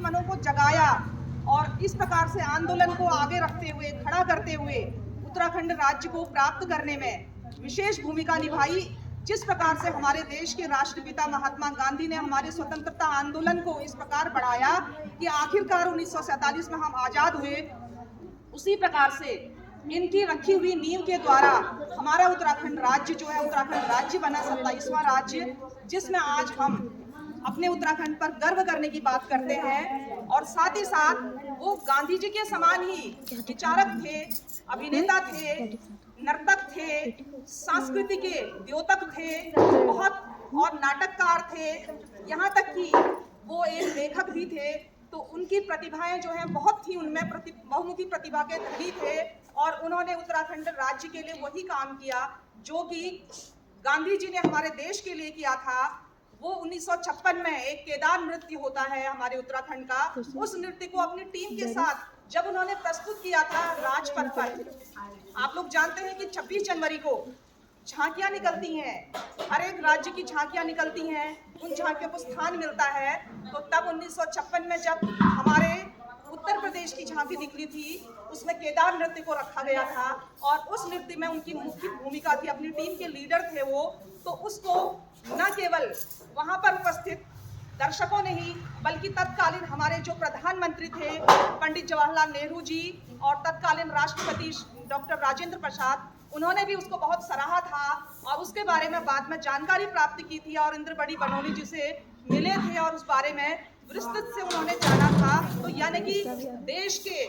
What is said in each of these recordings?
मनों को जगाया और इस प्रकार से आंदोलन को आगे रखते हुए, खड़ा करते हुए उत्तराखंड राज्य को प्राप्त करने में विशेष भूमिका निभाई। जिस प्रकार से हमारे देश के राष्ट्रपिता महात्मा गांधी ने हमारे स्वतंत्रता आंदोलन को इस प्रकार बढ़ाया कि आखिरकार 1947 में हम आजाद हुए, उसी प्रकार से इनकी रखी हुई नींव के द्वारा हमारा उत्तराखंड राज्य जो है, उत्तराखंड राज्य बना 27वां राज्य, जिसमें आज हम अपने उत्तराखंड पर गर्व करने की बात करते हैं। और साथ ही साथ वो गांधी जी के समान ही विचारक थे, अभिनेता थे, नर्तक थे, संस्कृति के द्योतक थे, बहुत और नाटककार थे, यहाँ तक कि वो एक लेखक भी थे। तो उनकी प्रतिभाएं जो हैं बहुत थी, उनमें बहुमुखी प्रतिभा के धनी थे और उन्होंने उत्तराखंड राज्य के लिए वही काम किया जो कि गांधी जी ने हमारे देश के लिए किया था। वो 1956 में एक केदार नृत्य होता है हमारे उत्तराखंड का, उस नृत्य को अपनी टीम के साथ जब उन्होंने प्रस्तुत किया था राजपथ पर। आप लोग जानते हैं कि 26 जनवरी को झांकियां निकलती हैं, हर एक राज्य की झांकियां निकलती हैं, उन झांकियों को स्थान मिलता है। तो तब 1956 में जब हमारे उत्तर प्रदेश की झांकी निकली थी, उसमें केदार नृत्य को रखा गया था और उस नृत्य में उनकी मुख्य भूमिका थी, अपनी टीम के लीडर थे वो। तो उसको न केवल वहां पर उपस्थित दर्शकों ने ही, बल्कि तत्कालीन हमारे जो प्रधानमंत्री थे पंडित जवाहरलाल नेहरू जी और तत्कालीन राष्ट्रपति डॉक्टर राजेंद्र प्रसाद, उन्होंने भी उसको बहुत सराहा था और उसके बारे में बाद में जानकारी प्राप्त की थी और इंद्रबड़ी बनोली जी से मिले थे और उस बारे में विस्तृत से उन्होंने जाना था। तो यानी कि देश के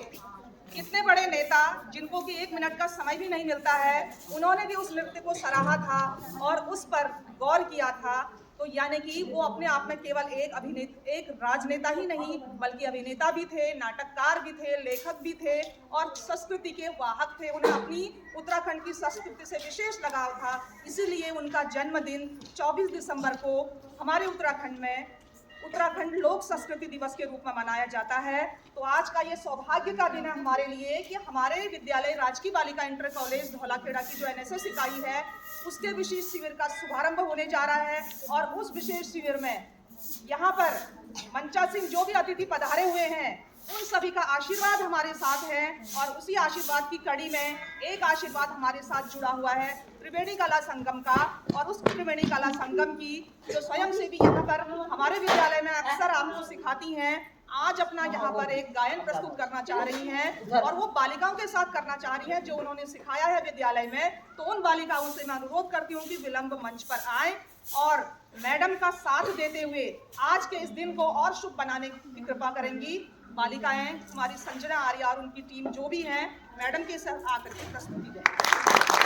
कितने बड़े नेता, जिनको कि 1 मिनट का समय भी नहीं मिलता है, उन्होंने भी उस नृत्य को सराहा था और उस पर गौर किया था। तो यानी कि वो अपने आप में केवल एक राजनेता ही नहीं, बल्कि अभिनेता भी थे, नाटककार भी थे, लेखक भी थे और संस्कृति के वाहक थे। उन्हें अपनी उत्तराखंड की संस्कृति से विशेष लगाव था, इसीलिए उनका जन्मदिन 24 दिसंबर को हमारे उत्तराखंड में उत्तराखंड लोक संस्कृति दिवस के रूप में मनाया जाता है। तो आज का ये सौभाग्य का दिन है हमारे लिए कि हमारे विद्यालय राजकीय बालिका इंटर कॉलेज धौलाखेड़ा की जो एनएसएस इकाई है, उसके विशेष शिविर का शुभारंभ होने जा रहा है। और उस विशेष शिविर में यहाँ पर मंचा सिंह जो भी अतिथि पधारे हुए हैं, उन सभी का आशीर्वाद हमारे साथ है और उसी आशीर्वाद की कड़ी में एक आशीर्वाद हमारे साथ जुड़ा हुआ है त्रिवेणी कला संगम का। और उस त्रिवेणी कला संगम की जो स्वयंसेवी यहाँ पर हमारे विद्यालय में अक्सर आपको सिखाती हैं, आज अपना यहाँ पर एक गायन प्रस्तुत करना चाह रही हैं और वो बालिकाओं के साथ करना चाह रही हैं जो उन्होंने सिखाया है विद्यालय में। तो उन बालिकाओं से मैं अनुरोध करती हूँ कि विलंब मंच पर आए और मैडम का साथ देते हुए आज के इस दिन को और शुभ बनाने की कृपा करेंगी। बालिकाएं हमारी संजना आर्य और उनकी टीम जो भी हैं, मैडम के साथ आकर के प्रस्तुति दें।